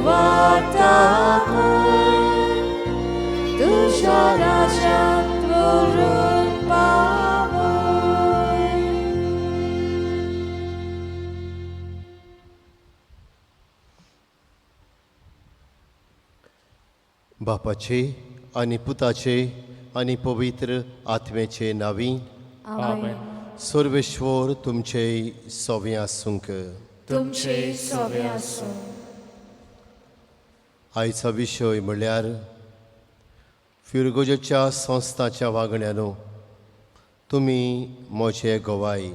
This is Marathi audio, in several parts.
वार्ता कर, तुझ्या राज्यात वरून पावय. बापाचे आनी पुताचे आनी पवित्र आत्म्याचे नावी. आमेन. सर्वेश्वर तुमचे सोवे आसूंक. तुमचे सोवे आसूं. आयचो विशय म्हळ्यार फिरगोजेच्या संस्थाच्या वांगड्यानो तुमी म्हजे गोवाई.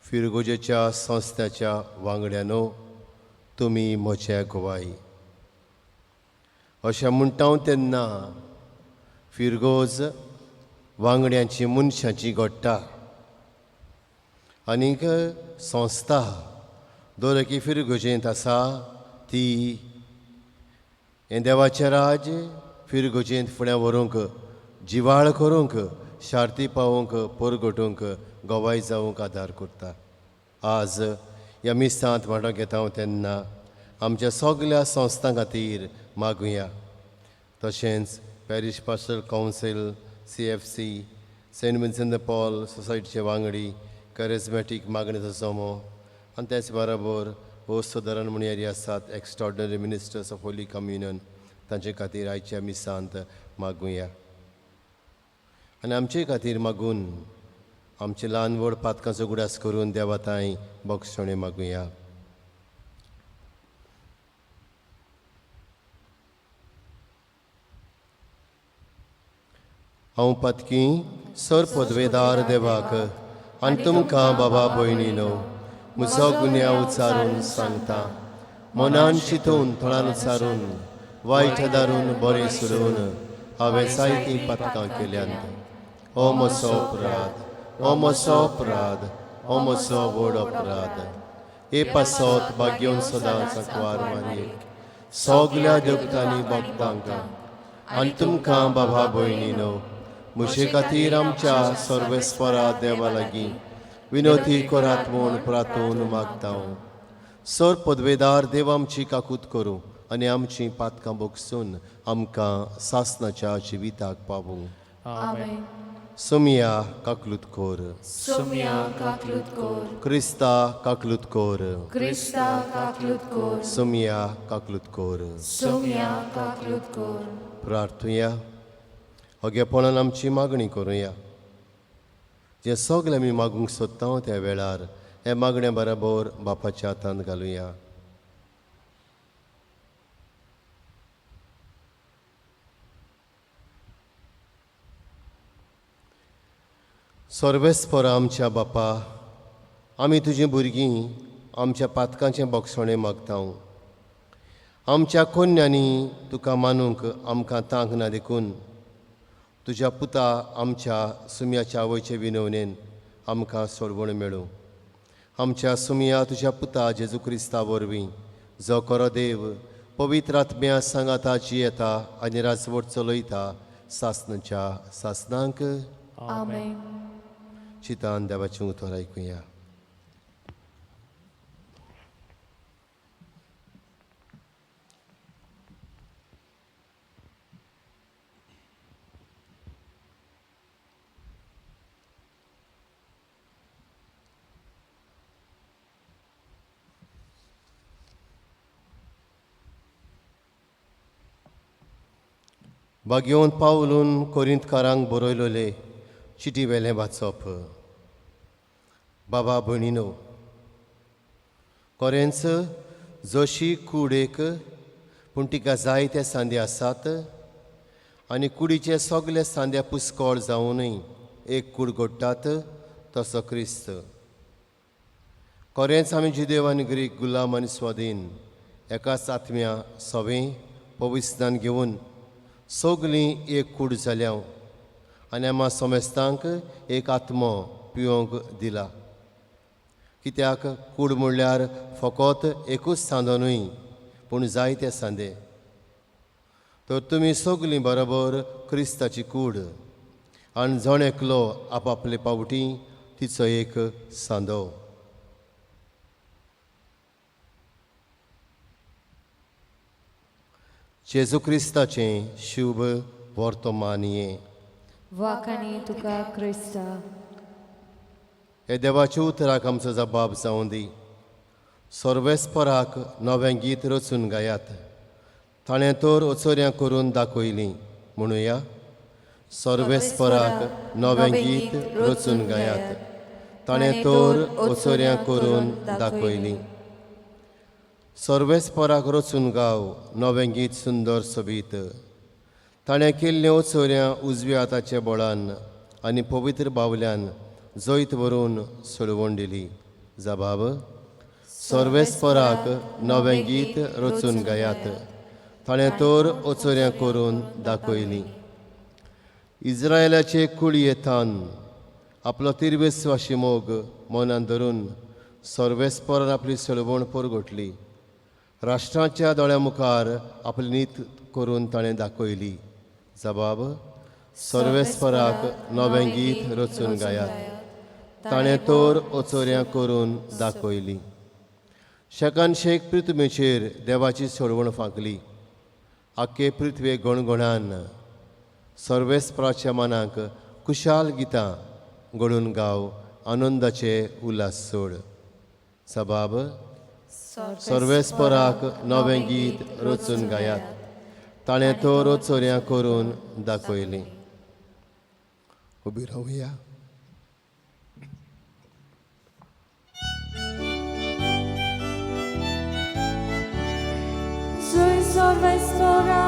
फिरगोजेच्या संस्थाच्या वांगड्यानो तुमी म्हजे गोवाई. अशें म्हणटा तेन्ना फिरगोज वांगड्यांची मनशाची घडटा आनीक संस्था दोरकी फिरगोजेंत आसा ती हें देवाचें राज फिरगोजेंत फुडें व्हरूंक, जिवाळ करूंक, शार्ती पावोवंक, परगटूंक, गोवाय जावंक आदार करता. आज ह्या मिसांत वांटो घेता तेन्ना आमच्या सगळ्या संस्थां खातीर मागुया. तशेंच parish pastoral council, CFC, Saint Vincent de Paul सोसायटीचे वांगडी, कॅरिझमॅटीक मागणेचो समो आनी त्याच बरोबर हो सुदारण म्हणयारी आसात extraordinary ministers of holy communion, तांचे खातीर आयच्या मिसांत मागुया. आनी आमचे खातीर मागून आमचे ल्हान व्हड पातकांचो गुडास करून देवाताय बक्षणे मागुया. हांव पातकी सर पदवेदार देवाक आनी तुमकां बाबा भयणीनो म्हजो गुन्या उचारून सांगता. मनान चिंतून थळान उचारून वायट दारून बरें सोडून हांवें जायतीं पातकां केल्यांत. हो म्हजो अपराध, हो म्हजो अपराध, हो म्हजो व्हड अपराध. हे पासत भाग्योन सदांच आंकवार मारयेक सगल्या देवतांनी भक्तांक आनी तुमकां बाबा भयणीनो म्हजे खातीर आमच्या सर्वेस्परा देवा लागीं विनोती करात म्हूण प्रार्थून मागता. सर पदवेदार देव आमची काकूत करूं आनी आमची पातकां बोगसून आमकां सासणाच्या जिविताक पावूं. आमेन. सुमिया काकलूत कोर. सुमिया काकलूत कोर. क्रिस्ता काकलूत कोर. क्रिस्ता काकलूत कोर. सुमिया काकलूत कोर. सुमिया काकलूत कोर. प्रार्थुया. ओगेपणान आमची मागणी करुया. जे सगळे आमी मागूंक सोदता त्या वेळार हे मागण्या बरोबर बापाच्या हातांत घालुया. सर्वेस्पर आमच्या बापा, आमी तुजीं भुरगीं आमच्या पातकांचें बक्षणे मागता. आमच्या कोन्यांनी तुका मानूंक आमकां तांक ना देखून तुज्या पुता आमच्या सुमयाच्या आवयचे विनवणेन आमकां सोडवण मेळूं. आमच्या सुमया तुज्या पुता जेजू क्रिस्ता वरवीं जो खरो देव पवित्र आत्म्या सांगाता जियेता आनी राजवट चलयता सासणाच्या सासणांक. आमेन. चितान देवाचें उतर आयकुया. भाग्योन पावलून कोरिंतकारांक बरयलोले चिटी वेलें वाचप. बाबा भयणीनो, कोरेंच जशी कूड एक पूण तिका जायते सांदे आसात आनी कुडीचे सगळे सांदे पुस्कळ जावनूय एक कूड घडटात तसो क्रिस्त. कोरेंच आमी जुदेव आनी ग्रीक, गुलाम आनी स्वाधीन एकाच आत्म्या सवें पवित्रान घेवन सगळीं एक कूड जाल्या आनी आम्हा सोमेस्तांक एक आत्मो पिवोवंक दिला. कित्याक कूड म्हणल्यार फकत एकूच सांदो न्हय पूण जायते सांदे. तर तुमी सगळीं बरोबर क्रिस्ताची कूड आनी जण एकलो आपआपले पावटी तिचो एक सांदो. जेजू क्रिस्ताचें शुभ वर्तमानिये. वाखाणी तुका क्रिस्ता. हे देवाच्या उतराक आमचो जबाब जावं दी. सर्वेस्पराक नवें गीत रचून गायात. ताणें तर ओचोऱ्यां करून दाखयलीं म्हणुया. सर्वेस्पराक नवें गीत रचून गायात. ताणें तर ओचोऱ्यां करून दाखयलीं. सर्वेस्पराक रचून गाव नवें गीत सुंदर सोबीत. ताणें केल्ल्या ओचोऱ्यां उजव्या हाताच्या बळान आनी पवित्र बावल्यान जैत व्हरून सोडवण दिली. जबाब. सर्वेस्पराक नवें गीत रचून गायात. ताणें तर ओचोऱ्यां करून दाखयलीं. इस्रायलाचे कुळयेंतान आपलो तिरवेसवाशी मोग मनांत धरून सर्वेस्परान आपली सोडवण परगटली. राष्ट्रांच्या दोळ्या मुखार आपली नीत करून ताणें दाखयली. जबाब. सर्वेस्पराक नवें गीत रचून गायात. ताणें तर ओचोऱ्यां करून दाखयलीं. शेकान शेक पृथ्वीचेर देवाची सोडवण फांकली. आख्खे पृथ्वे गणगणान सर्वेस्पराच्या मनाक कुशाल गितां घडून गाव आनंदाचे उल्हास सोड. जबाब. सर्वेस्पराक नवें गीत रचून गायात. ताणें तर ओचोऱ्यां करून दाखयलीं. उबी रावया. Soy Sorvespora,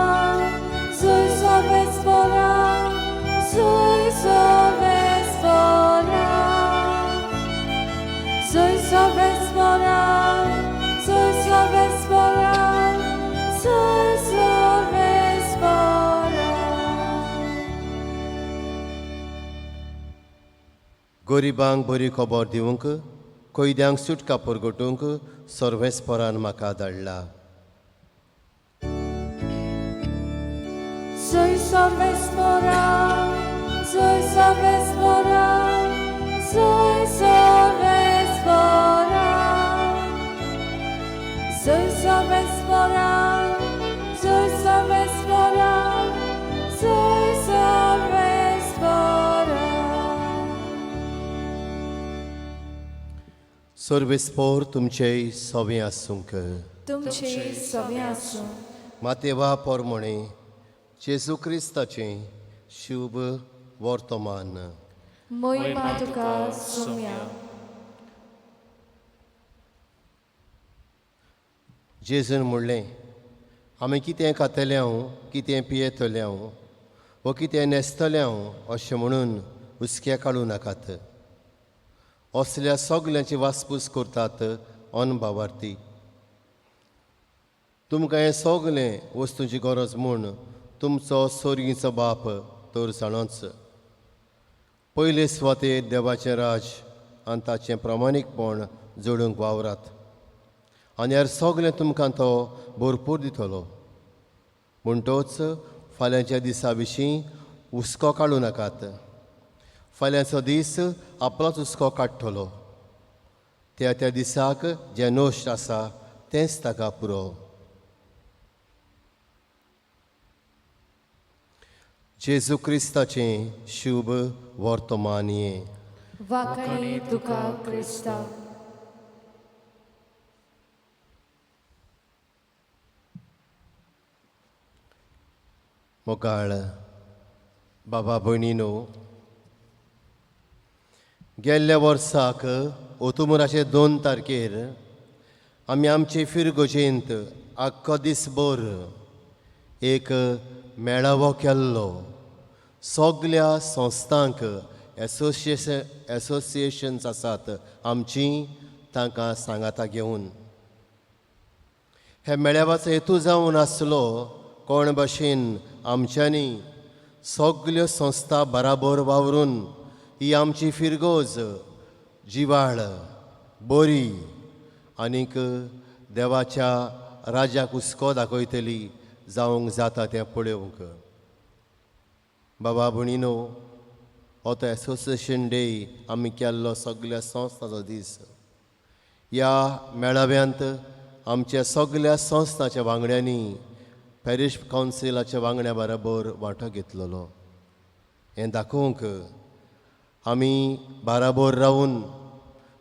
soy Sorvespora, soy Sorvespora. Soy Sorvespora, soy Sorvespora, soy Sorvespora. गरिबांक बरी खबर दिवंक कोयद्यांक सुटका परगटूंक सर्वेस्परान म्हाका धाडला. Soy Sorvespora, soy Sorvespora, soy Sorvespora. Soy Sorvespora, soy Sorvespora, soy Sorvespora. सर्वेस्पोर तुमचे सवे आसूंक. तुमचे सवे आसूं. मातेवा पोरमणे जेजू क्रिस्ताचें शुभ वर्तमान. मोहिमा तुका सुम्या. जेजून म्हणलें, आमी कितें खातले हांव, कितें पियेतले हांव, वो कितें न्हेसतले हांव अशें म्हणून हुस्क्या काडूं नाकात. असल्या सगल्यांची वासपूस करतात अनभावार्थी. तुमकां हें सगलें वस्तूंची गरज म्हूण तुमचो स्वर्गीचो बाप तर जाणोच. पयले सुवातेर देवाचें राज आनी ताचें प्रामाणीकपण जोडूंक वावरात. आनी हेर सगलें तुमकां तो भरपूर दितलो. म्हणटोच फाल्यांच्या दिसा विशीं हुस्को काडूं नाकात. फाल्यांचो दीस आपलोच हुस्को काडटलो. त्या दिसाक जें नोश्ट आसा तेंच ताका पुरो. जेजू क्रिस्ताचें शुभ वर्तमानिये. वाखाणी तुका क्रिस्ता. मोगाळ बाबा भयणीनो, गेल्ल्या वर्साक ओतुमुराचे 2 तारखेर आमी आमचे फिरगोजेंत आख्खो दिसभर एक मेळावो केल्लो. सगल्या संस्थांक एसोसिएशन्स आसात आमचीं, तांकां सांगाता घेवन हे मेळाव्याचो हेतू जावन आसलो कोण भाशेन आमच्यांनी सगल्यो संस्था बराबर वावरून ही आमची फिरगोज जिवाळ, बरी आनीक देवाच्या राज्याक हुस्को दाखयतली जावंक जाता तें पळोवंक. बाबा भयणीनो, हो तो एसोसिएशन डे आमी केल्लो सगल्या संस्थांचो दीस. ह्या मेळाव्यांत आमच्या सगल्या संस्थांच्या वांगड्यांनी पॅरिश कावन्सिलाच्या वांगड्या बरोबर वांटो घेतलेलो. हें दाखोवंक आमी बाराबोर रावून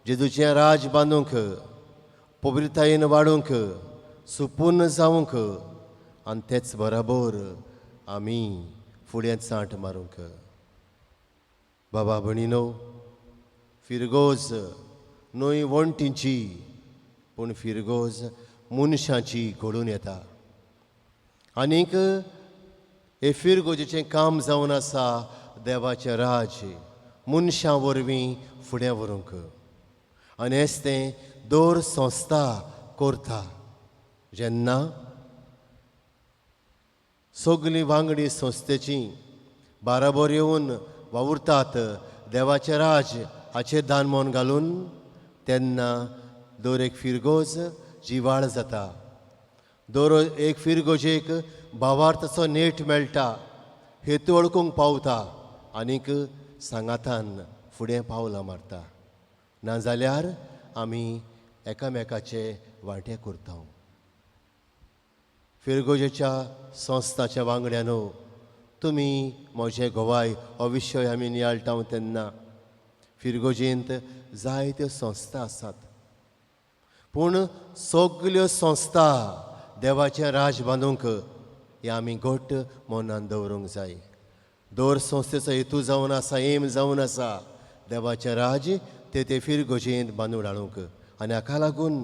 जेजूचें राज बांदूंक, पवित्रतायेन वाडूंक, सुपूर्ण जावंक आनी तेच बराबर आमी फुडें चांट मारूंक. बाबा भणीनो, फिरगोज न्हय वणटींची पूण फिरगोज मनशांची घडून येता. आनीक हे फिरगोजेचें काम जावन आसा देवाचें राज मनशां वरवीं फुडें व्हरूंक. आनी हेच तें दर संस्था करता. जेन्ना सगलीं वांगडी संस्थेची बाराबर येवन वावुरतात देवाचें राज हाचेर दान मोन घालून, तेन्ना दर एक फिरगोज जिवाळ जाता. दर एक फिरगोजेक भावार्थाचो नेट मेळटा, हेतू वळखूंक पावता आनीक सांगातान फुडें पावलां मारता. नाजाल्यार आमी एकामेकाचे वांटे करता. फिरगोजेच्या संस्थाच्या वांगड्यानो, तुमी म्हजे गोवाय हो विशय आमी नियाळटाव तेन्ना फिरगोजेंत जायत्यो संस्था आसात. पूण सगल्यो संस्था देवाचें राज बांदूंक हें आमी घट्ट मनान दवरूंक जाय. दर संस्थेचो हेतू जावन आसा, एम जावन आसा देवाचें राज ते फिरगोजेंत बांदून हाडूंक. आनी हाका लागून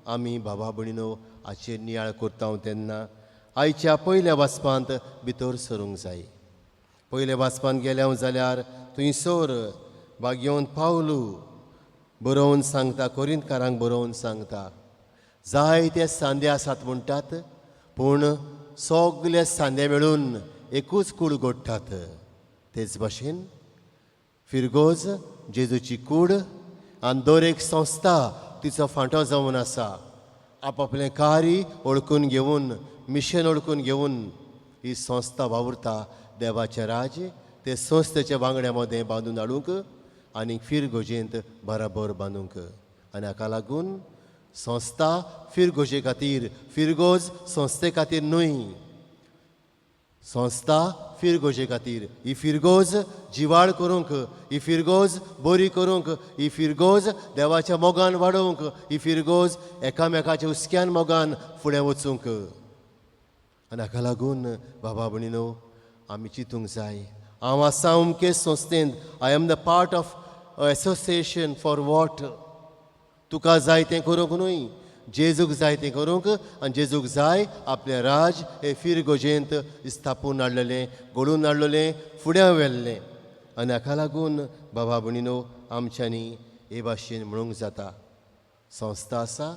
आमी बाबा भणीनो हाचेर नियाळ करता तेन्ना आयच्या पयल्या वाचपांत भितर सरूंक जाय. पयल्या वाचपांत गेल्या जाल्यार थंयसर वाग्योन पावलू बरोवन सांगता, कोरिंतकारांक बरोवन सांगता, जायते सांदे आसात म्हणटात पूण सगले सांदे मेळून एकूच कूड घडटात. तेच भाशेन फिरगोज जेजूची कूड आनी दर एक संस्था तिचो फांटो जावन आसा. आपापलें कार्य ओळखून घेवन, मिशन ओळखून घेवन ही संस्था वावुरता देवाचें राज ते संस्थेच्या वांगड्या मदें बांदून हाडूंक आनी फिरगोजेंत बराबर बांदूंक. आनी हाका लागून संस्था फिरगोजे खातीर, फिरगोज संस्थे खातीर न्हय, संस्था फिरगोजे खातीर. ही फिरगोज जिवाळ करूंक, ही फिरगोज बरी करूंक, ही फिरगोज देवाच्या मोगान वाडोवंक, ही फिरगोज एकामेकाच्या हुस्क्यान मोगान फुडें वचूंक. आनी हाका लागून बाबा भणीनो आमी चिंतूंक जाय, हांव आसा अमके संस्थेंत, I am the part of association for what. तुका जाय तें करूंक न्हय, जेजूक जाय तें करूंक. आनी जेजूक जाय आपलें राज हे फिरगोजेंत स्थापून हाडलेलें, घडून हाडलेलें, फुडें व्हेल्लें. आनी हाका लागून बाबा भणीनो आमच्यांनी हे भाशेन म्हणूंक जाता, संस्था आसा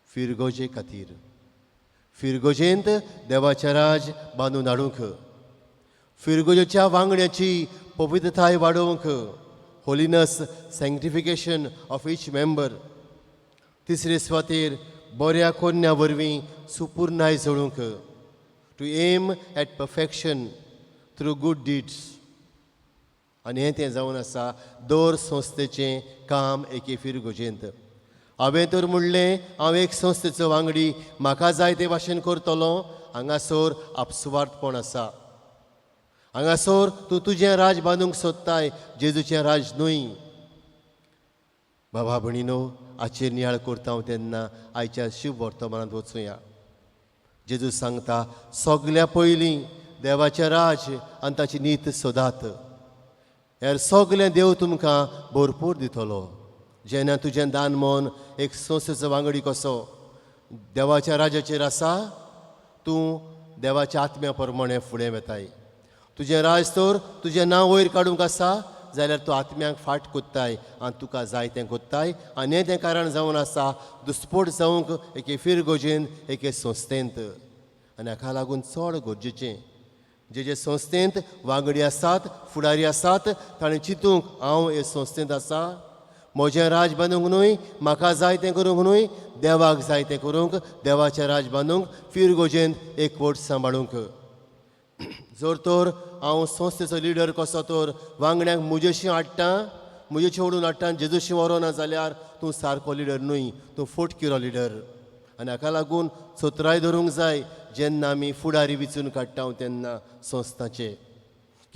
फिरगोजे खातीर, फिरगोजेंत देवाचें राज बांदून हाडूंक, फिरगोजेच्या वांगड्याची पवित्रताय वाडोवंक, holiness sanctification of each member. तिसरे सुवातेर बऱ्या कोन्या वरवीं सुपूर्णाय जळूंक, to aim at perfection through good deeds. आनी हें तें जावन आसा दर संस्थेचें काम एके फिरगोजेंत. हांवें तर म्हणलें हांव एक संस्थेचो वांगडी, म्हाका जाय ते भाशेन करतलो. हांगासर आपसुवार्थपण आसा. हांगासर तूं तुजें राज बांदूंक सोदताय, जेजूचें राज न्हय. बाबा भणीनो हाचेर नियाळ करता हांव तेन्ना आयच्या शुभ वर्तमानांत वचुया. जेजू सांगता, सगल्या पयलीं देवाचें राज आनी ताची नीत सोदात, हेर सगलें देव तुमकां भरपूर दितलो. जेन्ना तुजें दान मोन एक संस्थेचो वांगडी कसो देवाच्या राजाचेर आसा, तूं देवाच्या आत्म्या प्रमाणे फुडें वेताय. तुजें राज तर तुजें नांव वयर काडूंक आसा जाल्यार तूं आत्म्याक फाट कोत्ताय आनी तुका जाय तें कोत्ताय. आनी हें तें कारण जावन आसा दुस्पोट जावंक एके फिरगोजेंत, एके संस्थेंत. आनी हाका लागून चड गरजेचें, जे संस्थेंत वांगडी आसात, फुडारी आसात, ताणें चिंतूंक हांव हे संस्थेंत आसा, म्हजें राज बांदूंक न्हय, म्हाका जाय तें करूंक न्हय, देवाक जाय तें करूंक, देवाचें राज बांदूंक, फिरगोजेंत एकवट सांबाळूंक. जर तर हांव संस्थेचो लिडर कसो तर वांगड्यांक म्हजेशी हाडटा, म्हजेशी ओडून हाडटा, जेजूशी व्हरोना जाल्यार तूं सारको लिडर न्हय, तूं फोटकिरो लिडर. आनी हाका लागून सत्राय धरूंक जाय, जेन्ना आमी फुडारी विचून काडटा तेन्ना संस्थाचे,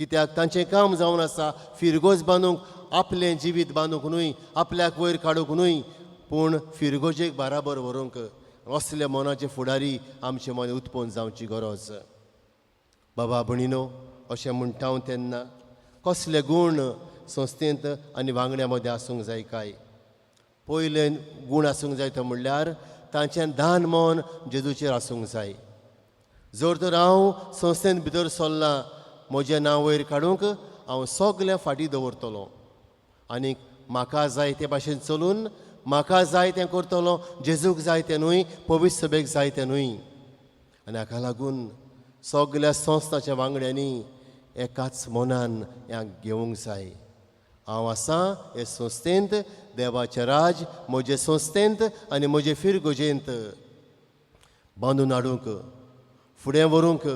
कित्याक तांचें काम जावन आसा फिरगोज बांदूंक, आपलें जिवीत बांदूंक न्हय, आपल्याक वयर काडूंक न्हय, पूण फिरगोजेक बाराबर व्हरूंक. असले मनाचे फुडारी आमचे मदें उत्पन्न जावची गरज. बाबा भणिनो, अशें म्हणटा हांव तेन्ना कसले गूण संस्थेंत आनी वांगड्या मदें आसूंक जाय काय. पयलें गूण आसूंक जाय तो म्हणल्यार तांचें दान मन जेजूचेर आसूंक जाय. जर तर हांव संस्थेंत भितर सरलां, म्हजें नांव वयर काडूंक हांव सगलें फाटीं दवरतलों आनीक म्हाका जाय ते भाशेन चलून म्हाका जाय तें करतलों, जेजूक जाय तें न्हय, पवित्र सभेक जाय तें न्हय. आनी हाका लागून सगल्या संस्थाच्या वांगड्यांनी एकाच मनान ह्याक घेवंक जाय. हांव आसां हे संस्थेंत देवाचें राज म्हजे संस्थेंत आनी म्हजे फिरगोजेंत बांदून हाडूंक, फुडें व्हरूंक,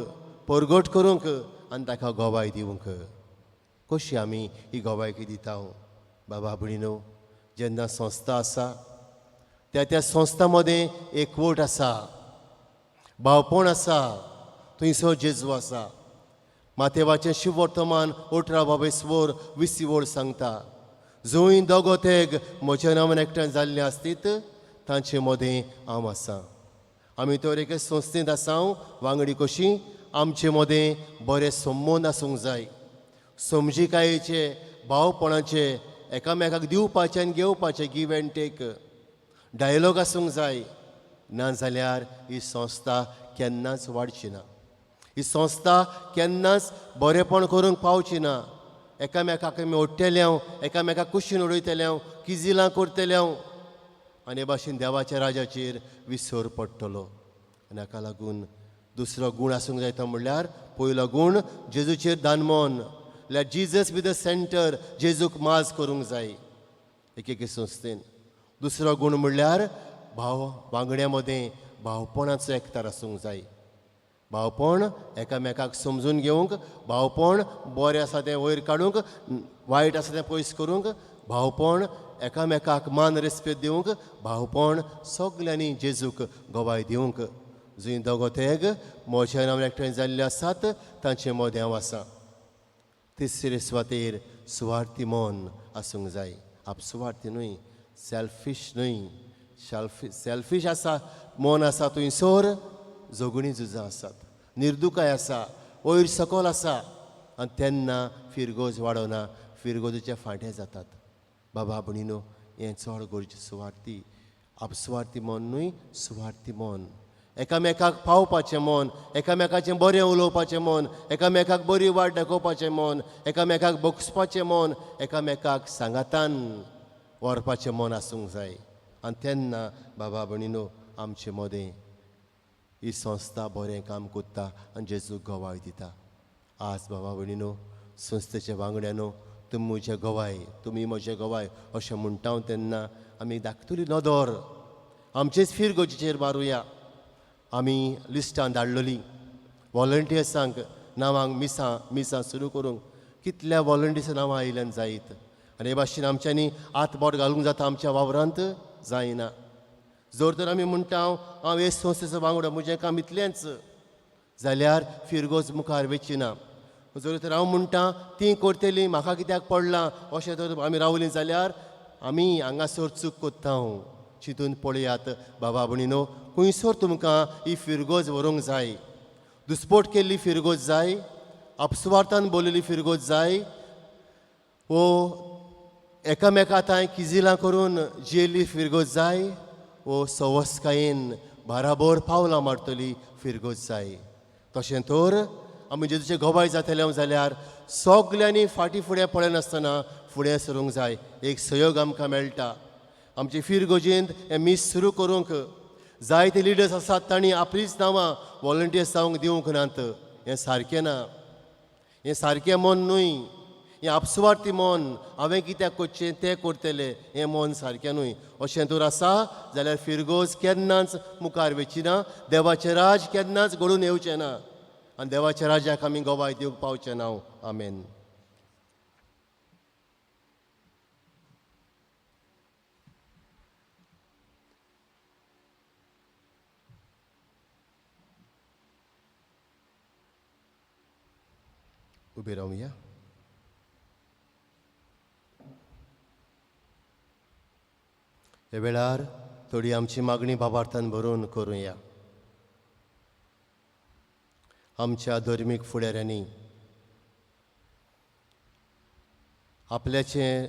परगट करूंक आनी ताका गोवाय दिवंक. कशी आमी ही गोवायकी दिता. बाबा भणिनो, जेन्ना संस्था आसा त्या संस्था मदें एकवट आसा, भावपण आसा, थंयसर जेजू आसा. मातेवाचें शिव वर्तमान 18:22 सांगता, जंय दोगो तेग म्हज्या नांवान एकठांय जाल्ले आसतीत तांचे मदें हांव आसां. आमी तर एके संस्थेंत आसा वांगडी कशी आमचे मदें बरे संबंद आसूंक जाय, समजिकायेचे, भावपणाचे, एकामेकाक दिवपाचे आनी घेवपाचे, गिव एंड टेक डायलॉग आसूंक जाय. नाजाल्यार ही संस्था केन्नाच वाडची ना. ही संस्था केन्नाच बरेपण करूंक पावची ना. एकामेकाक आमी ओडटले, एकामेकाक कुशीन उडयतले, किजिलां करतले आनी हे भाशेन देवाच्या राजाचेर विसर पडटलो. आनी हाका लागून दुसरो गूण आसूंक जाय तो म्हणल्यार पयलो गूण जेजूचेर दानमन. Let Jesus be the centre, जेजूक माज करूंक जाय एक संस्थेन. दुसरो गूण म्हणल्यार भाव वांगड्या मदें भावपणाचो एकठार आसूंक जाय. भावपण एकामेकाक समजून घेवंक, भावपण बरें आसा तें वयर काडूंक, वायट आसा तें पयस करूंक, भावपण एकामेकाक मान रेस्पेद दिवंक, भावपण सगल्यांनी जेजूक गोवाय दिवंक. जंय दोगो तेग म्हज्या नांवान एकठांय जाल्ले आसात तांचे मदें हांव आसां. तिसरे सुवातेर सुवार्थी मन आसूंक जाय. आपसुवार्थी न्हय, सेल्फीश न्हय. सेल्फीश आसा मन आसा थंयसर झगडीं झुजां आसात, निर्दुकाय आसा, वयर सकल आसा आनी तेन्ना फिरगोज वाडना, फिरगोजेच्या फाटें जातात. बाबा भणिनो, हें चड गरजेचें. सुवार्थी, आपसुवार्थी मन न्हय, सुवार्थी मन. एकामेकाक पावपाचें मन, एकामेकाचें बरें उलोवपाचें मन, एकामेकाक बरी वाट दाखोवपाचें मन, एकामेकाक बोगसपाचें मन, एकामेकाक सांगातान व्हरपाचें मन आसूंक जाय. आनी तेन्ना बाबा भणिनो आमचे मदें ही संस्था बरें काम कोत्ता आनी जेजूक गोवाय दिता. आज बाबा भणिनो, संस्थेचे वांगड्यानो, तुमी म्हजे गोवाय, तुमी म्हजे गोवाय अशें म्हणटा हांव तेन्ना आमी धाकटुली नदर आमचेच फिरगोजेचेर मारुया. आमी लिस्टां धाडलेलीं वॉलंटियर्सांक नांवांक मिसां सुरू करूंक. कितल्या वॉलंटियर्स नांवां आयल्यान जायत आनी हे भाशेन आमच्यांनी हातबोट घालूंक जाता आमच्या वावरांत जायना. जर तर आमी म्हणटा हांव हे संस्थेचो वांगडो, म्हजें काम इतलेंच, जाल्यार फिरगोज मुखार वचची ना. जर तर हांव म्हणटा तीं करतलीं, म्हाका कित्याक पडलां अशें तर आमी रावलीं जाल्यार आमी हांगासर चूक कोत्ता. चिंतून पळयात बाबा भणिनो, खंयसर तुमकां ही फिरगोज व्हरूंक जाय. दुस्पोट केल्ली फिरगोज जाय, आपसुवार्थान बोलिल्ली फिरगोज जाय, वो एकामेका थंय किजिलां करून जियेल्ली फिरगोज जाय, वो सवस्कायेन बाराबर पावलां मारतली फिरगोज जाय. तशें तर आमी जेजूचे गोवाय जातले जाल्यार सगल्यांनी फाटीं फुडें पळयनासतना फुडें सरूंक जाय. एक सहयोग आमकां मेळटा. आमचे फिरगोजेंत हें मीस सुरू करूंक जायते लिडर्स आसात, तांणी आपलींच नांवां वॉलंटियर्स जावंक दिवंक नात. हें सारकें ना. हें सारकें मन न्हय. हें आपसुवार्थी मन, हांवें कित्याक करचें तें करतलें, हें मन सारकें न्हय. अशें तर आसा जाल्यार फिरगोज केन्नाच मुखार वचची ना, देवाचें राज केन्नाच घडून येवचें ना आनी देवाच्या राजाक आमी गोवाय दिवंक पावचें ना. आमेन. उबे रावया. हे वेळार थोडी आमची मागणी बाबार्थान भरून करूया. आमच्या धर्मीक फुडाऱ्यांनी आपल्याचें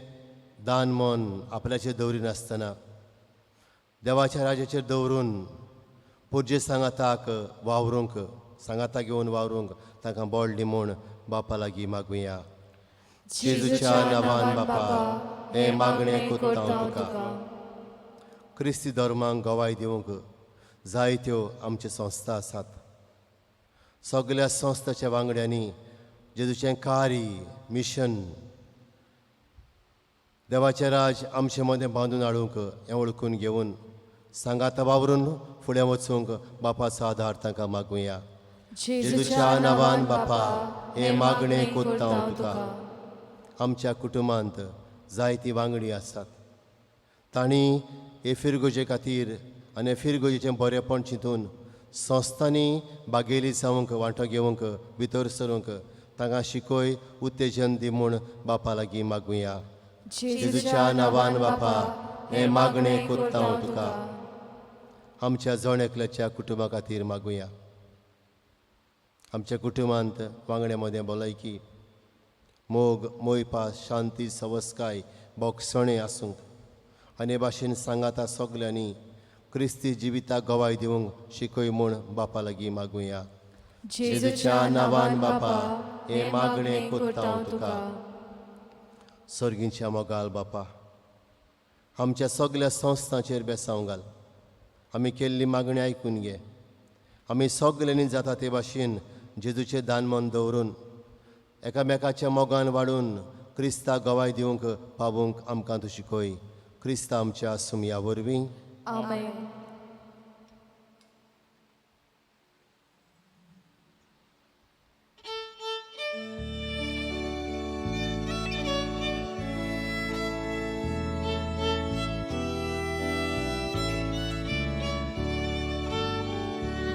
दान मन आपल्याचेर दवरिनासतना देवाच्या राजाचेर दवरून पुर्जे सांगाताक वावरूंक सांगाता घेवन वावरूंक तांकां बोळ दिमून बापा लागीं मागुया. जेजूच्या नांवान बापा हें मागणें कोत्ता हांव तुका. क्रिस्ती धर्मांक गोवाय दिवंक जायत्यो आमच्यो संस्था आसात. सगळ्या संस्थाच्या वांगड्यांनी जेजूचें कार्य मिशन देवाचें राज आमचे मदें बांदून हाडूंक हें वळखून घेवन सांगाता वावरून फुडें वचूंक बापाचो आदार तांकां मागुया. जेजूच्या नांवान बापा हें मागणें कोत्ता हांव तुका. आमच्या कुटुंबांत जायतीं वांगडी आसात. तांणी हे फिरगोजे खातीर आनी फिरगोजेचें बरेंपण चिंतून संस्थांनी बागेली जावंक वांटो घेवंक भितर सरूंक तांकां शिकोय उत्तेजन दी म्हूण बापा लागीं मागुया. जेजूच्या नांवान बापा हें मागणें कोत्ता हांव तुका. आमच्या जण एकल्याच्या कुटुंबा खातीर मागुया. आमच्या कुटुंबांत वांगड्या मदें भलायकी मोग मोयपास शांती सवस्काय बोगसणे आसूंक आनी भाशेन सांगाता सगल्यांनी क्रिस्ती जिविताक गोवाय दिवंक शिकोय म्हूण बापा लागीं मागुया. जेजूच्या नांवान बापा हें मागणें कोत्ता हांव तुका. सर्गीच्या मोगाल बापा आमच्या सगळ्या संस्थांचेर बेसांव घाल. आमी केल्ली मागणी आयकून घे. आमी सगल्यांनी जाता ते भाशेन जेजूचें दानमन दवरून एकामेकाच्या मोगान वाडून क्रिस्ताक गोवाय दिवंक पावूंक आमकां तूं शिकोय. क्रिस्ता आमच्या सुमया वरवीं. आमेन.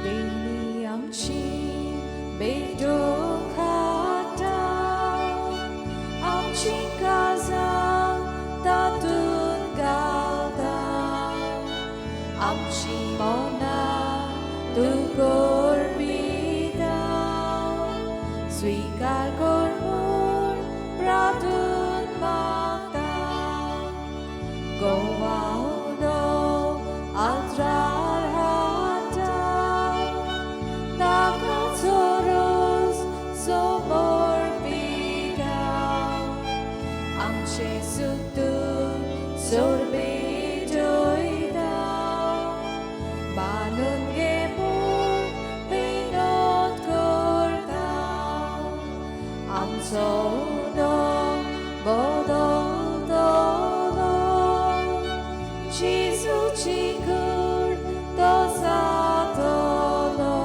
देणी आमची बेडूक खाता आमची काळजां तातूंत घालता. आमची मौनां तूं गोरबिता स्वीकार कर म्हूण प्रार्थून मागता. गोवावनो आल्तार हाता ताका चोरोस समोर पिता. आमचे सुतून सोर्बे मानून घे म्हूण विनोद करता. आमचो उनो बदलतलो जेजूची कूड तो जातलो.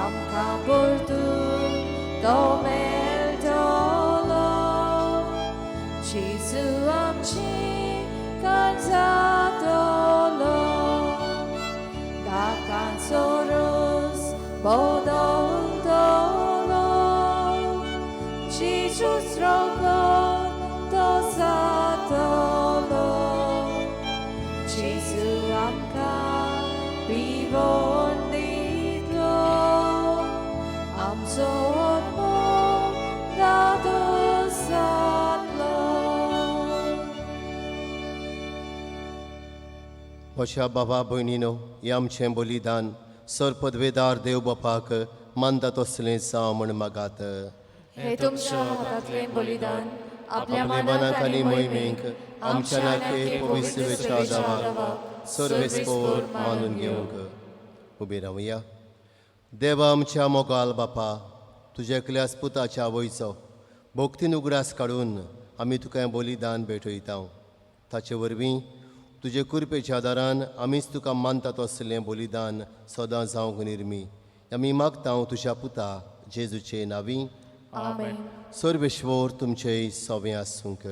आमकां परतून तो मेळटलो. जेजू आमची जातलो. ताकाचो रोस बदलतलो. जेजूच रगत तो जातलो. जेजू आमकां पिवोन दितलो. आमचो आत्मो दादोस जातलो. अशा बाबा भयणीनो हें आमचें बलिदान सरपदवेदार देव बापाक मानता तसलें जावं म्हण मागात. हे तुमच्या हातांतलें बलिदान आपल्या मनाखाली मोहिमेक आमच्या नाके पवित्रवेच्या जावाक सर्वेस्पोर मानून घेवंक उबे रावया. देवा आमच्या मोगाल बापा तुज्या एकल्याच पुताच्या वयचो भोक्तीन उगडास काडून आमी तुका हें बलिदान भेटयता. ताचे वरवीं तुजे कुरपेच्या आदारान आमीच तुका मानता तसलें बलिदान सदां जावंक निर्मी आमी मागता तुज्या पुता जेजूचे नांवी. आमेन. सर्वेश्वर तुमचे सवें आसूंक.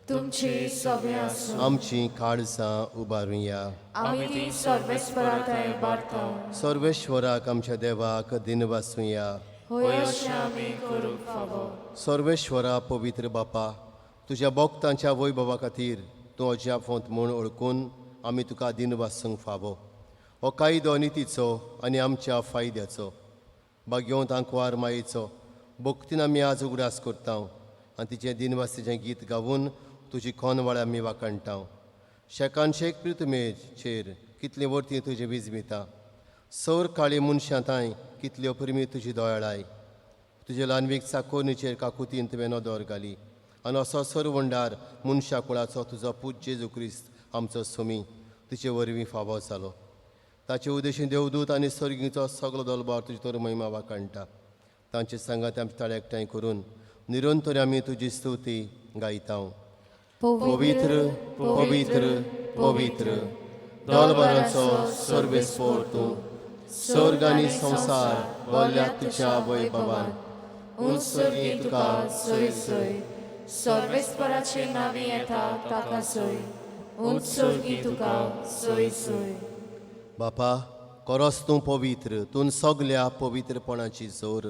तुमचे सवें आसूं. आमची काळजां उबारुया. आमी ती सर्वेस्पराताय बारता. सर्वेश्वराक आमच्या देवाक दिन वासूया. होय अशें आमी करूंक फावो. सर्वेश्वरा पवित्र बापा, तुज्या भक्तांच्या वैभवा खातीर तूं अजापवंत म्हूण ओळखून आमी तुका दिनवासूंक फावो. हो कायदो नितीचो आनी आमच्या फायद्याचो भाग्यवंत आंकवार मायेचो भक्तीन आमी आज उगडास करता आनी तिचें दिनवासीचें गीत गावून तुजी खोनवाळ आमी वाकणटा. शेकानशेक प्रितमेचेर कितली वर्ती तुजें विजमिता. सौर काळी मनशांताय कितली अप्रिमी तुजी दोळाय. तुजे ल्हानवीक चाकोनीचेर काकुतीन तुवें नदर घाली आनी असो सर्वंडार मनशा कुळाचो तुजो पूज जेजू क्रिस्त आमचो सुमी तुजे वरवीं फावो जालो. ताचे उद्देशीन देवदूत आनी सर्गीचो सगलो दलबार तुजी तर महिमा वाकणटा. तांचे सांगात आमचे ताळे एकठांय करून निरंतर आमी तुजी स्तुती गायता. पवित्र पवित्र पवित्र दलबारांचो सर्वेस्पोर तूं, स्वर्ग आनी संवसार भरल्या तुज्या वैभवान. उत्सर्गी तुका सय सय, सर्वेस्पराचे नावी येता ताका सय. उत्सर्गी तुका सय सय. बापा, खरोच तूं पवित्र, तूं सगल्या पवित्रपणाची जोर.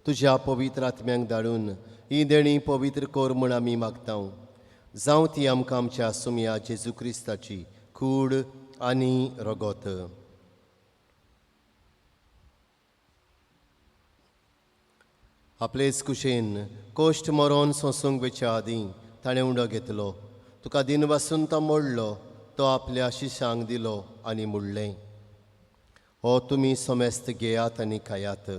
तुज्या पवित्र आत्म्यांक धाडून ही देणी पवित्र कर म्हूण आमी मागता. जावं ती आमकां आमच्या सुमया जेजू क्रिस्ताची कूड आनी रगत. आपलेच कुशेन कोश्ट मरोन सोंसूंक वेच्या आदीं ताणें उंडो घेतलो. तुका दिनवासून तो मोडलो, तो आपल्या शिशांक दिलो आनी मुडलें. हो तुमी समेस्त घेयात आनी खायात.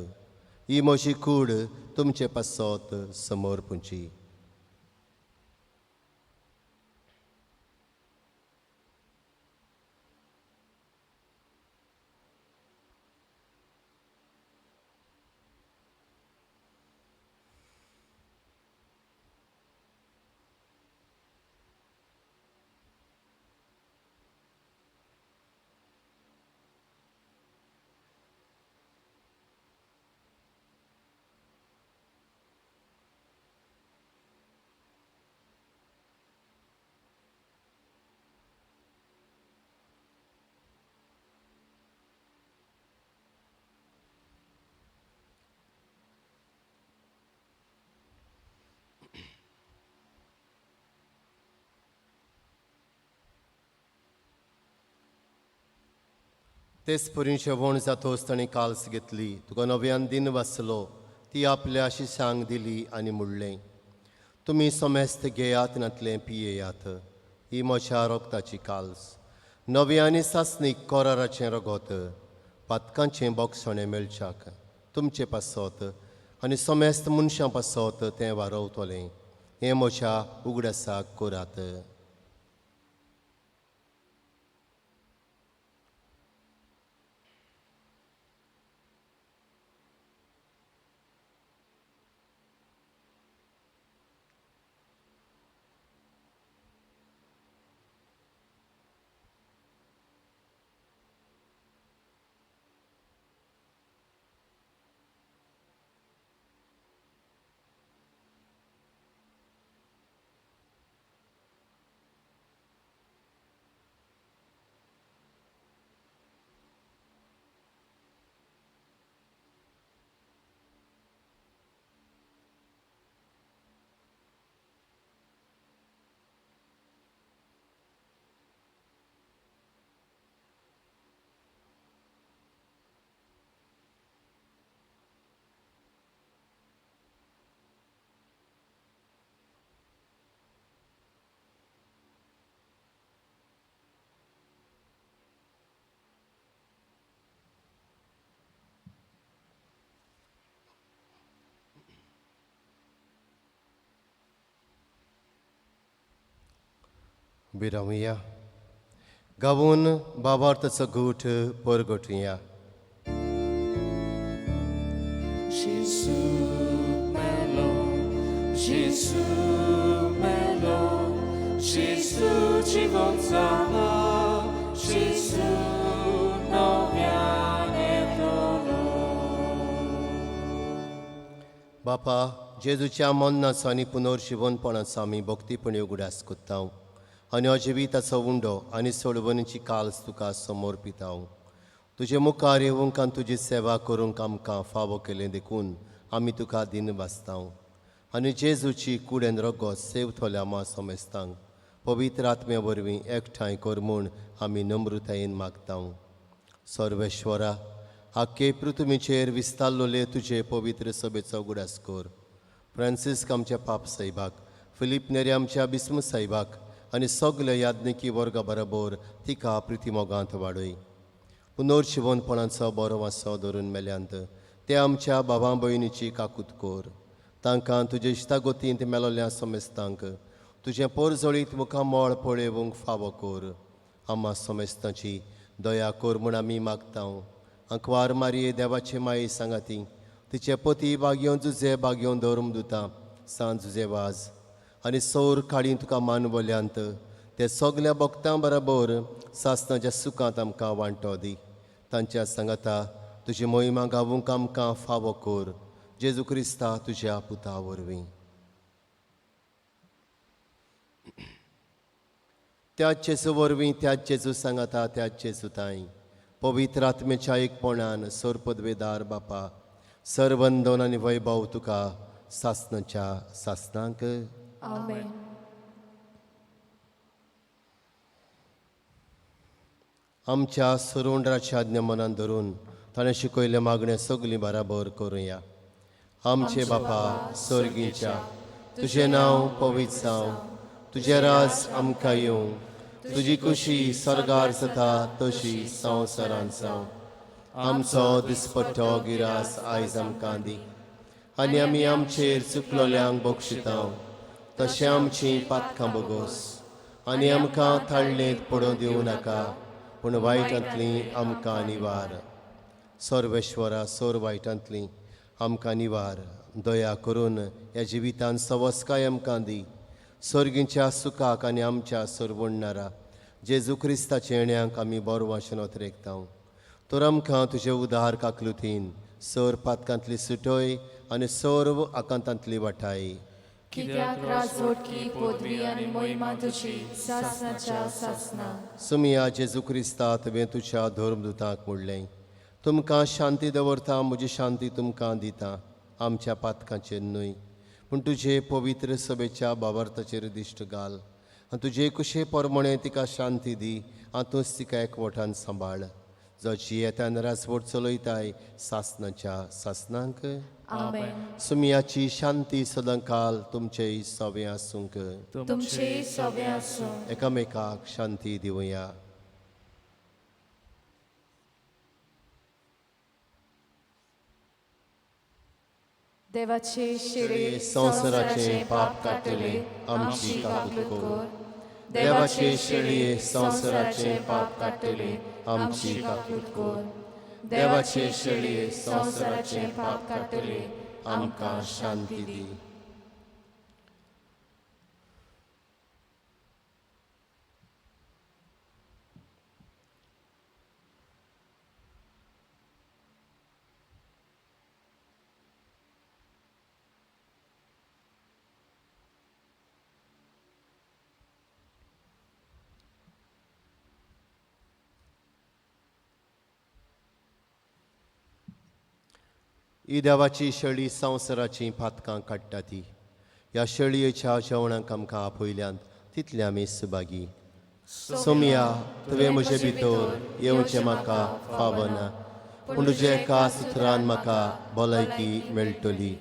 ही म्हजी कूड तुमचे पासत समोर पुंची. तेच परीन शेवण जातोच ताणें काल्स घेतली. तुका नव्यान दिन वाचलो, ती आपल्या शिशांक दिली आनी मुडलें. तुमी समेस्त घेयात नातलें पियेयात. ही म्हज्या रोगताची काल्स. नवे आनी सासणीक कोराराचें रगत पातकांचें बोगसणें मेळच्याक तुमचे पासत आनी समेस्त मनशां पासत तें वारवतलें. हें म्हज्या उगडासाक करात. बिरावया गावून बाबार्थाचो घूट परगटुया. Jésus melo, Jésus melo, Jésus dziwącana, Jésus nowianie dolo. बापा, जेजूच्या मन्नाचो आनी पुनर्शिवनपणाचो आमी भक्तीपणी उगडास कोत्ता आनी अजिविताचो उंडो आनी सोडवणीची काल्स तुका समर्पिता. तुजे मुखार येवंक आनी तुजी सेवा करूंक आमकां फावो केलें देखून आमी तुका दिन वाचतांव आनी जेजूची कुडेन रगत सेवथोल्या मा सोमेस्तांक पवित्र आत्म्या वरवीं एकठांय कर म्हूण आमी नम्रतायेन मागतांव. सर्वेश्वरा, आख्खे पृथ्वीचेर विस्तारलोले तुजे पवित्र सभेचो उगडास कर. फ्रांसिस्क आमच्या पाप साहिबाक, फिलीप नेरे आमच्या बिस्म साहिबाक आनी सगल्या याज्ञिकी वर्गा बरोबर तिका प्रितीमोगांत वाडय. पुनर्जिवनपणाचो बरो वासो धरून मेल्यांत ते आमच्या भावां भयणीची काकूत कर. तांकां तुजे इश्टागोतींत मेलोल्या सोमेस्तांक तुजें पोरजळीत मुखामोळ पळेवंक फावो कर. आम्हा सोमेस्तांची दया कर म्हूण आमी मागतांव. अंकवार मारये देवाचे माये सांगाती तिचे पती बागयोन जुजे बागयोन धर्म दुता सांज जुजे वाज आनी सौर काडी तुका मानवल्यांत ते सगल्या भक्तां बरोबर सासणाच्या सुखांत आमकां वांटो दी. तांच्या सांगाता तुजी मोहिमा गावूंक आमकां फावो कर. जेजू क्रिस्ता तुज्या पुता वरवीं. त्याच जेजू वरवीं त्याच जेजू सांगाता त्याच जेजू ताई पवित्र आत्मेच्या एकपणान सोरपदवेदार बापा सर्वंदन आनी वैभव तुका सासणाच्या सासणांक. आमेन. आमच्या सुरोंडराच्या आज्ञा मनान धरून ताणें शिकयले मागणें सगलीं बराबर करुया. आमचे बापा स्वर्गीच्या तुजें नांव पवित्र जावं. तुजें राज आमकां येवं. तुजी खुशी स्वर्गार जाता तशी संवसारांत जावं. आमचो दिसपट्टो गिरास आयज आमकां दी आनी आमी आमचेर चुकलोल्यांक बक्षितांव तशें आमचीं पातकां बोगोस आनी आमकां थाळणेंत पडोवं दिवं नाका पूण वायटांतलीं आमकां निवार. सर्वेश्वरा सोर वायटांतलीं आमकां निवार. दया करून ह्या जिवितांत सवस्काय आमकां दी. सर्गीच्या सुखाक आनी आमच्या सोरवणणारा जेजू क्रिस्ताचे येण्याक आमी बरो वाशेन ओतरेकतांव. तर आमकां तुजे उदार काकलुतीन सर पातकांतली सुटय आनी सर्व आकांतांतली वाटाय. कित्याक राजवटकी पदवी आनी मोहिमा तुजी सासणाच्या सासना. सुमिया जेजू क्रिस्ता तुवें तुज्या धर्मदुतांक म्हणलें तुमकां शांती दवरता म्हजी शांती तुमकां दिता. आमच्या पातकांचेर न्हय पूण तुजे पवित्र सभेच्या बाबार्थाचेर दिश्ट घाल आनी तुजे कुशे परमणे तिका शांती दी आनी तूंच तिका एकवटान सांबाळ. जशी येतान राजवट चलयताय सासणाच्या सासणांक. आमेन. सुमियाची शांती सदांकाल तुमचे सवे आसूंक. तुमचे सवे आसूं. एकामेकाक शांती दिवया. देवाचे शिरे संवसाराचे पाप काडटले आमची काकूत कर. देवाचे शेळये संवसाराचे पाप काडटले आमची काकूत कर. देवाचे शेळये संवसाराचे पाप काडटले आमकां शांती दी. ही देवाची शेळी संवसाराची पातकां काडटा ती. ह्या शेळयेच्या जेवणाक आमकां आपयल्यांत तितले आमी सुभागी. सोमिया तुवें म्हजे भितर येवचें म्हाका फावना पूण तुजे एका सुत्रान म्हाका भलायकी मेळटली.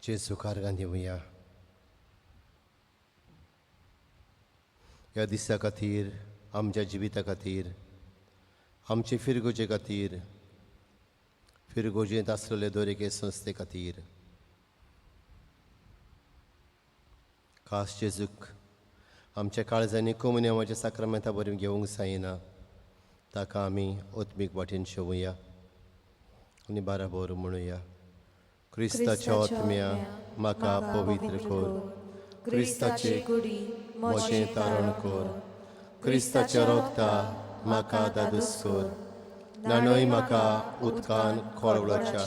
जेजू कारगान देवया. ह्या दिसा खातीर, आमच्या जिविता खातीर, आमचे फिरगोजे खातीर, फिरगोजेंत आसलेले दर एके संस्थे खातीर खास जेजूक आमच्या काळजांनी कमुनियमाच्या साक्रामेंतां बरें घेवंक जायना. ताका आमी ओत्मीक वाटेन शेवया आनी बाराबोर म्हणुया. क्रिस्ताच्या ओतम्या म्हाका पवित्र कोर. क्रिस्ताचे कुडी मोचें तारण कोर. क्रिस्ताच्या रोगता म्हाका दादूस कोर. नाणय म्हाका उदकान खोळवळच्या.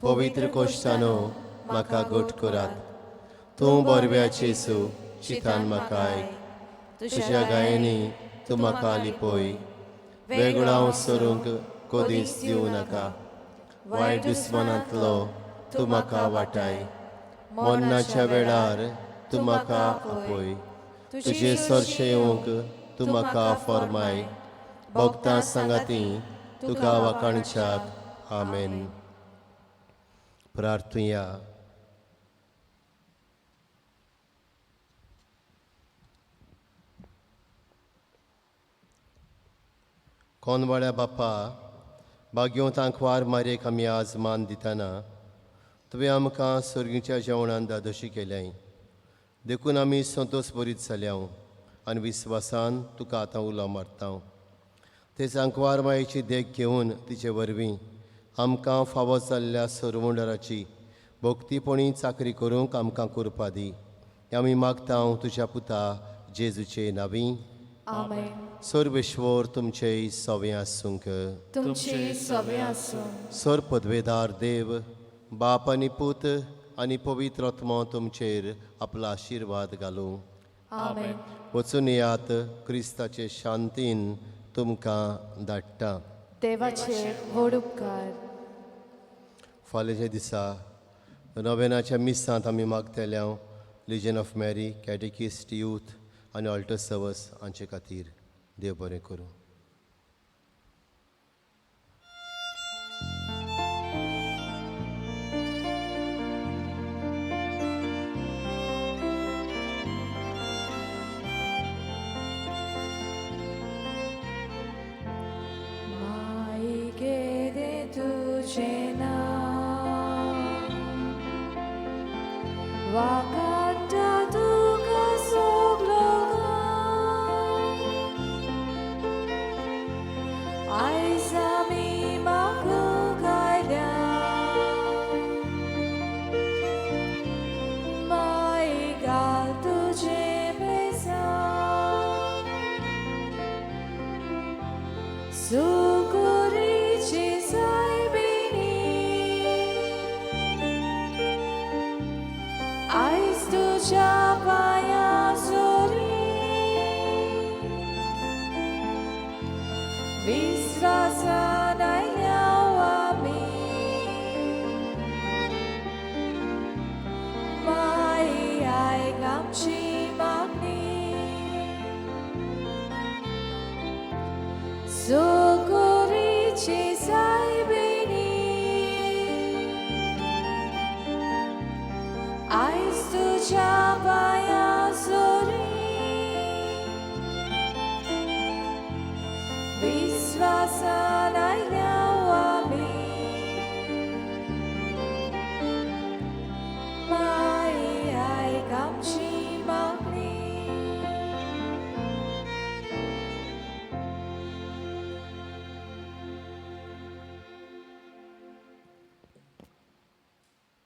पवित्र कोश्तानो म्हाका घट करात. तूं बरव्याचे येसू चितान म्हाका आयक. तुज्या गायेनी तूं म्हाका लिपय. वेगळाव सरूंक कधीच दिवं नाका. वायट दुस्मानांतलो तूं म्हाका वाटाय. मरणाच्या वेळार तूं म्हाका आपय. तुजे सरशे येवंक तूं म्हाका फर्माय. भक्तां सांगाती तुका वाखाणच्याक. आमेन. प्रार्थुया. कोनवाळ्या बाप्पा, भाग्योंत आंकवार मारेक आमी आज मान दितना तुवें आमकां सर्गीच्या जेवणान दादोशी केल्याय. देखून आमी संतोश भरीत जाल्या आनी विस्वासान तुका आतां उलो मारता. तेच आंकवार मायेची देख घेवन तिचे वरवीं आमकां फावो जाल्ल्या सर्वंडराची भोक्तीपणी चाकरी करूंक आमकां करपा दी. आमी मागता तुज्या पुता जेजूचे नांवी. आमेन. सर्वेश्वर तुमचे सवे आसूंक. तुमचे सवे आसूं. सर पदवेदार देव, बाप आनी पूत आनी पवित्र आत्मा तुमचेर आपलो आशिर्वाद घालूं. आमेन. वचून येयात. क्रिस्ताचे शांतीन तुमकां धाडटा. देवाचे व्हड उपकार. फाल्यांच्या दिसा नोवेनाच्या मिसांत आमी मागतल्या लिजन ऑफ मॅरी, कॅटेकिस्ट यूथ आनी ऑल्टर सर्वस हांचे खातीर. देव बरें करूं. मायेगे दे तुझे नाव. वाकाट्टा तुका सगलो गाय. आयज आमी मागूंक आयल्या. माये घाल तुजे बेजार. सुकुरीची सायबिणी आयज तुज्या पांयां सोरी. विस्वासान आयल्या आमी. माये आयक आमची मागणी. सुकुरीची सायबिणी आयज तुज्या पांयां